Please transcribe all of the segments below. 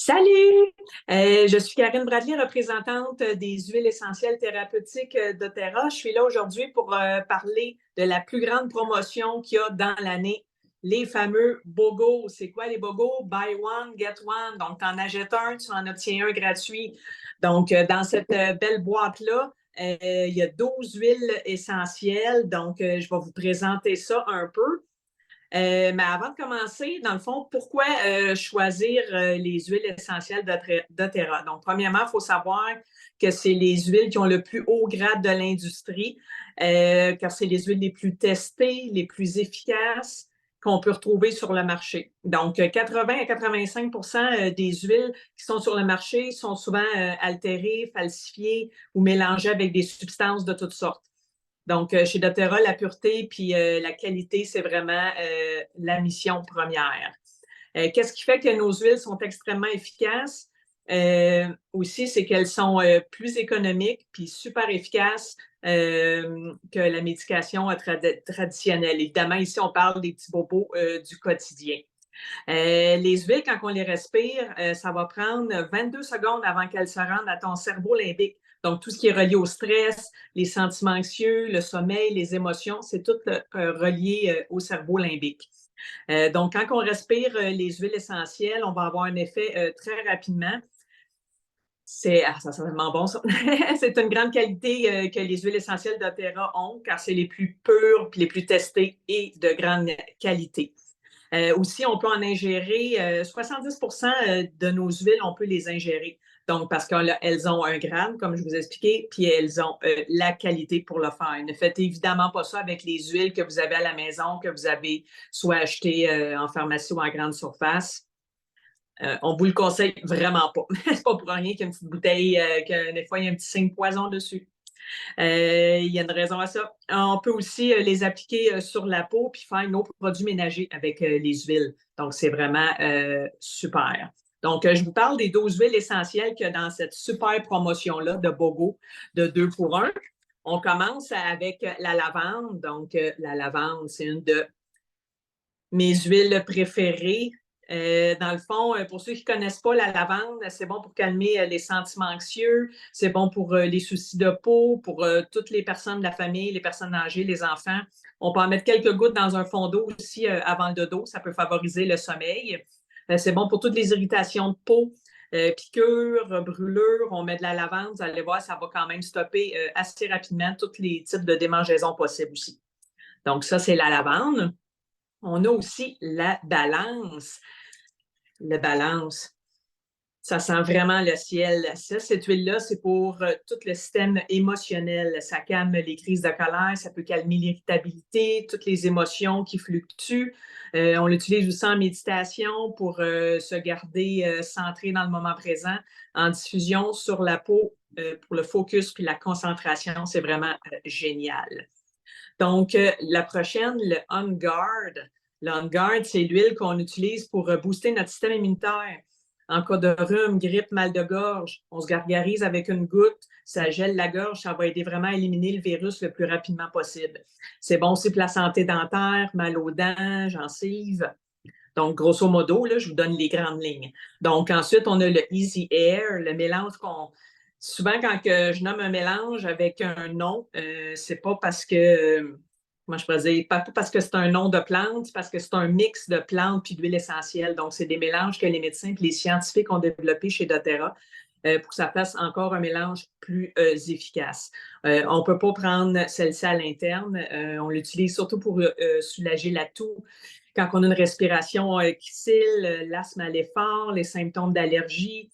Salut! Je suis Karine Bradley, représentante des huiles essentielles thérapeutiques doTERRA. Je suis là aujourd'hui pour parler de la plus grande promotion qu'il y a dans l'année, les fameux BOGO. C'est quoi les BOGO? Buy one, get one. Donc, tu en achètes un, tu en obtiens un gratuit. Donc, dans cette belle boîte-là, il y a 12 huiles essentielles. Donc, je vais vous présenter ça un peu. Mais avant de commencer, dans le fond, pourquoi choisir les huiles essentielles doTERRA? Donc, premièrement, il faut savoir que c'est les huiles qui ont le plus haut grade de l'industrie, car c'est les huiles les plus testées, les plus efficaces qu'on peut retrouver sur le marché. Donc, 80 à 85 des huiles qui sont sur le marché sont souvent altérées, falsifiées ou mélangées avec des substances de toutes sortes. Donc, chez doTERRA, la pureté puis la qualité, c'est vraiment la mission première. Qu'est-ce qui fait que nos huiles sont extrêmement efficaces? Aussi, c'est qu'elles sont plus économiques puis super efficaces que la médication traditionnelle. Évidemment, ici, on parle des petits bobos du quotidien. Les huiles, quand on les respire, ça va prendre 22 secondes avant qu'elles se rendent à ton cerveau limbique. Donc, tout ce qui est relié au stress, les sentiments anxieux, le sommeil, les émotions, c'est tout relié au cerveau limbique. Donc, quand on respire les huiles essentielles, on va avoir un effet très rapidement. Ça sent vraiment bon, ça. C'est une grande qualité que les huiles essentielles doTERRA ont, car c'est les plus pures, puis les plus testées et de grande qualité. Aussi, on peut en ingérer 70 de nos huiles, on peut les ingérer. Donc, parce qu'elles ont un gramme, comme je vous ai expliqué, puis elles ont la qualité pour le faire. Ne faites évidemment pas ça avec les huiles que vous avez à la maison, que vous avez soit achetées en pharmacie ou en grande surface. On vous le conseille vraiment pas. C'est pas pour rien qu'il y a une petite bouteille, que des fois, il y a un petit signe poison dessus. Il y a une raison à ça. On peut aussi les appliquer sur la peau puis faire nos produits ménagers avec les huiles. Donc, c'est vraiment super. Donc, je vous parle des 12 huiles essentielles qu'il y a dans cette super promotion-là de BOGO de 2 pour 1. On commence avec la lavande. Donc, la lavande, c'est une de mes huiles préférées. Dans le fond, pour ceux qui ne connaissent pas la lavande, c'est bon pour calmer les sentiments anxieux, c'est bon pour les soucis de peau, pour toutes les personnes de la famille, les personnes âgées, les enfants. On peut en mettre quelques gouttes dans un fond d'eau aussi avant le dodo, ça peut favoriser le sommeil. C'est bon pour toutes les irritations de peau, piqûres, brûlures. On met de la lavande, vous allez voir, ça va quand même stopper assez rapidement tous les types de démangeaisons possibles aussi. Donc ça, c'est la lavande. On a aussi la balance. La balance, ça sent vraiment le ciel. Ça, cette huile-là, c'est pour tout le système émotionnel. Ça calme les crises de colère, ça peut calmer l'irritabilité, toutes les émotions qui fluctuent. On l'utilise aussi en méditation pour se garder centré dans le moment présent, en diffusion sur la peau pour le focus puis la concentration. C'est vraiment génial. Donc, la prochaine, le On Guard. Le On Guard, c'est l'huile qu'on utilise pour booster notre système immunitaire. En cas de rhume, grippe, mal de gorge, on se gargarise avec une goutte, ça gèle la gorge, ça va aider vraiment à éliminer le virus le plus rapidement possible. C'est bon aussi pour la santé dentaire, mal aux dents, gencives. Donc, grosso modo, là, je vous donne les grandes lignes. Donc, ensuite, on a le Easy Air, le mélange qu'on. Souvent, quand que je nomme un mélange avec un nom, c'est pas parce que. Comment je pourrais dire? Pas parce que c'est un nom de plante, c'est parce que c'est un mix de plantes puis d'huiles essentielles. Donc, c'est des mélanges que les médecins et les scientifiques ont développés chez doTERRA pour que ça fasse encore un mélange plus efficace. On ne peut pas prendre celle-ci à l'interne. On l'utilise surtout pour soulager la toux, quand on a une respiration difficile, l'asthme à l'effort, les symptômes d'allergie,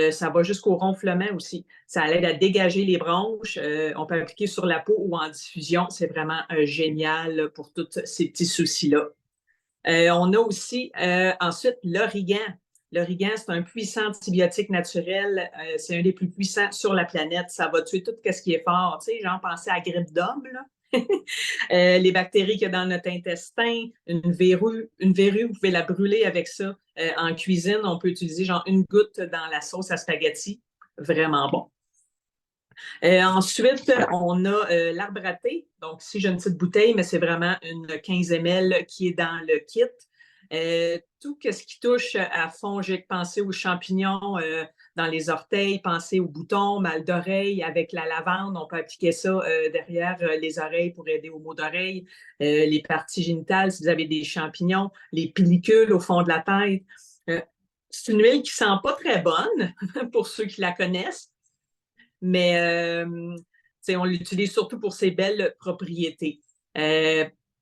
ça va jusqu'au ronflement aussi. Ça aide à dégager les bronches. On peut appliquer sur la peau ou en diffusion. C'est vraiment génial pour tous ces petits soucis-là. On a aussi ensuite l'origan. L'origan, c'est un puissant antibiotique naturel. C'est un des plus puissants sur la planète. Ça va tuer tout ce qui est fort. Tu sais, genre, pensez à la grippe d'homme, là. Les bactéries qu'il y a dans notre intestin, une verrue, vous pouvez la brûler avec ça. En cuisine, on peut utiliser genre une goutte dans la sauce à spaghetti. Vraiment bon. Ensuite, on a l'arbre à thé. Donc, ici, j'ai une petite bouteille, mais c'est vraiment une 15 ml qui est dans le kit. Tout ce qui touche à fond, j'ai pensé aux champignons dans les orteils, pensez aux boutons, mal d'oreille avec la lavande. On peut appliquer ça derrière les oreilles pour aider aux maux d'oreille. Les parties génitales, si vous avez des champignons, les pellicules au fond de la tête. C'est une huile qui sent pas très bonne pour ceux qui la connaissent, mais on l'utilise surtout pour ses belles propriétés.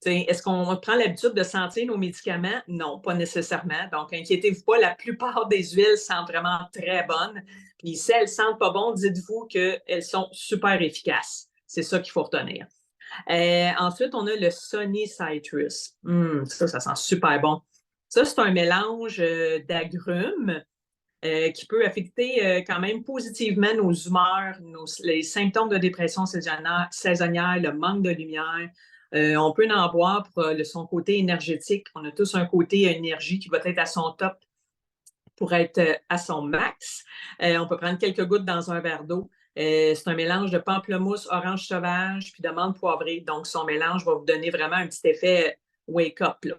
Est-ce qu'on prend l'habitude de sentir nos médicaments? Non, pas nécessairement. Donc, inquiétez-vous pas, la plupart des huiles sentent vraiment très bonnes. Puis si elles sentent pas bon, dites-vous qu'elles sont super efficaces. C'est ça qu'il faut retenir. Ensuite, on a le Sunny Citrus. Ça sent super bon. Ça, c'est un mélange d'agrumes qui peut affecter quand même positivement nos humeurs, les symptômes de dépression saisonnière, le manque de lumière. On peut en boire pour son côté énergétique. On a tous un côté énergie qui va être à son top pour être à son max. On peut prendre quelques gouttes dans un verre d'eau. C'est un mélange de pamplemousse, orange sauvage, puis de menthe poivrée. Donc, son mélange va vous donner vraiment un petit effet wake-up, là.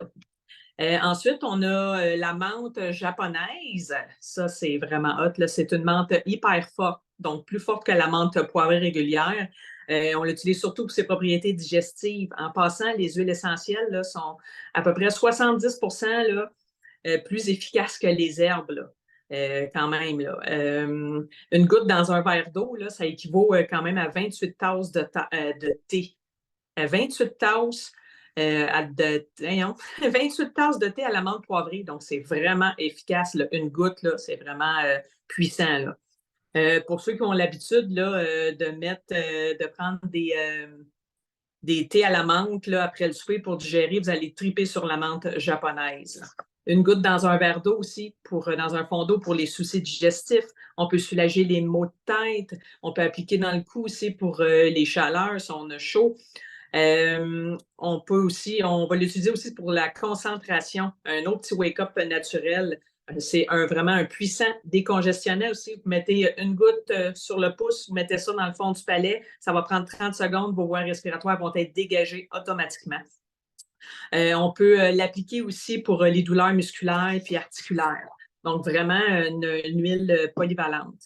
Ensuite, on a la menthe japonaise. Ça, c'est vraiment hot, là. C'est une menthe hyper forte, donc plus forte que la menthe poivrée régulière. On l'utilise surtout pour ses propriétés digestives. En passant, les huiles essentielles là, sont à peu près 70 là, plus efficaces que les herbes, là. Quand même. Là. Une goutte dans un verre d'eau, là, ça équivaut quand même à 28 tasses de thé. 28 tasses 28 tasses de thé à la menthe poivrée. Donc, c'est vraiment efficace. Là. Une goutte, là, c'est vraiment puissant. Là. Pour ceux qui ont l'habitude de prendre des thés à la menthe là, après le souper pour digérer, vous allez triper sur la menthe japonaise. Une goutte dans un verre d'eau aussi, dans un fond d'eau pour les soucis digestifs. On peut soulager les maux de tête. On peut appliquer dans le cou aussi pour les chaleurs si on a chaud. On va l'utiliser aussi pour la concentration, un autre petit wake-up naturel. C'est vraiment un puissant décongestionnel aussi. Vous mettez une goutte sur le pouce, vous mettez ça dans le fond du palais, ça va prendre 30 secondes, vos voies respiratoires vont être dégagées automatiquement. On peut l'appliquer aussi pour les douleurs musculaires et articulaires. Donc, vraiment une huile polyvalente.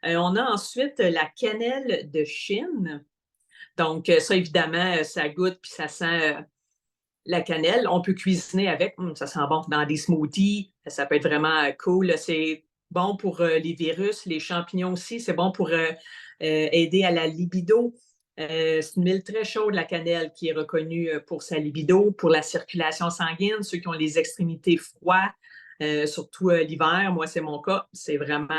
On a ensuite la cannelle de Chine. Donc, ça, évidemment, ça goûte puis ça sent la cannelle. On peut cuisiner avec. Ça sent bon dans des smoothies. Ça peut être vraiment cool. C'est bon pour les virus, les champignons aussi. C'est bon pour aider à la libido. C'est une huile très chaude, la cannelle, qui est reconnue pour sa libido, pour la circulation sanguine, ceux qui ont les extrémités froides, surtout l'hiver. Moi, c'est mon cas. C'est vraiment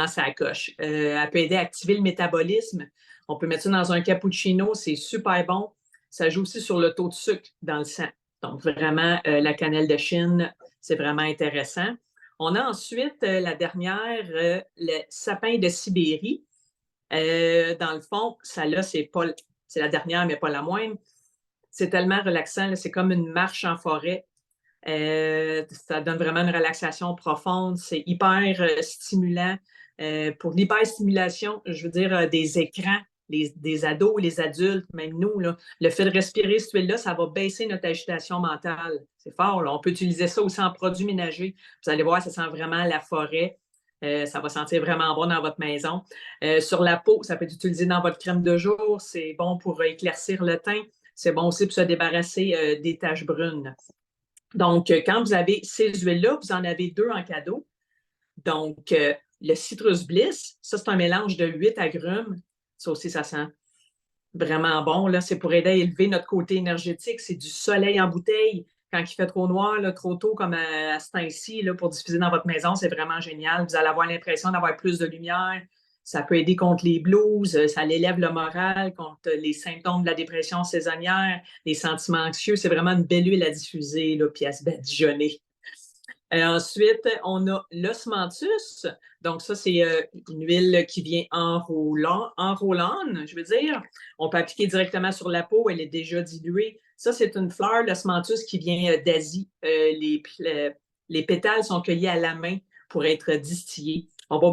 ça coche. Elle peut aider à activer le métabolisme. On peut mettre ça dans un cappuccino, c'est super bon. Ça joue aussi sur le taux de sucre dans le sang. Donc, vraiment, la cannelle de Chine, c'est vraiment intéressant. On a ensuite la dernière, le sapin de Sibérie. Dans le fond, celle-là, c'est la dernière, mais pas la moindre. C'est tellement relaxant. Là, c'est comme une marche en forêt. Ça donne vraiment une relaxation profonde. C'est hyper stimulant. Pour l'hyperstimulation, je veux dire, des écrans, des ados, les adultes, même nous, là, le fait de respirer cette huile-là, ça va baisser notre agitation mentale. C'est fort, là. On peut utiliser ça aussi en produits ménagers. Vous allez voir, ça sent vraiment la forêt. Ça va sentir vraiment bon dans votre maison. Sur la peau, ça peut être utilisé dans votre crème de jour. C'est bon pour éclaircir le teint. C'est bon aussi pour se débarrasser des taches brunes. Donc, quand vous avez ces huiles-là, vous en avez 2 en cadeau. Donc, le Citrus Bliss, ça, c'est un mélange de 8 agrumes. Ça aussi, ça sent vraiment bon. Là, c'est pour aider à élever notre côté énergétique. C'est du soleil en bouteille. Quand il fait trop noir, là, trop tôt, comme à ce temps-ci, là, pour diffuser dans votre maison, c'est vraiment génial. Vous allez avoir l'impression d'avoir plus de lumière. Ça peut aider contre les blues, ça l'élève le moral, contre les symptômes de la dépression saisonnière, les sentiments anxieux. C'est vraiment une belle huile à diffuser, là, puis à se badigeonner. Ensuite, on a l'osmanthus. Donc, ça, c'est une huile qui vient enroulante, je veux dire. On peut appliquer directement sur la peau, elle est déjà diluée. Ça, c'est une fleur, l'osmanthus, qui vient d'Asie. Les pétales sont cueillis à la main pour être distillés. On va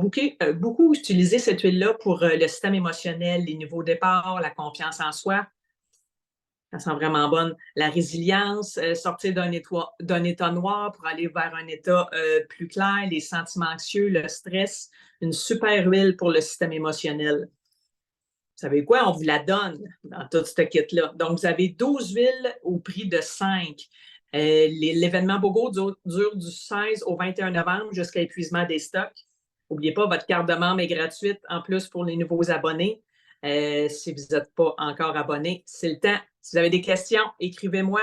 beaucoup utiliser cette huile-là pour le système émotionnel, les nouveaux départs, la confiance en soi. Ça sent vraiment bonne. La résilience, sortir d'un état noir pour aller vers un état plus clair, les sentiments anxieux, le stress, une super huile pour le système émotionnel. Vous savez quoi? On vous la donne dans tout ce kit-là. Donc, vous avez 12 huiles au prix de 5. L'événement BOGO dure du 16 au 21 novembre jusqu'à épuisement des stocks. N'oubliez pas, votre carte de membre est gratuite en plus pour les nouveaux abonnés. Si vous n'êtes pas encore abonné, c'est le temps. Si vous avez des questions, écrivez-moi.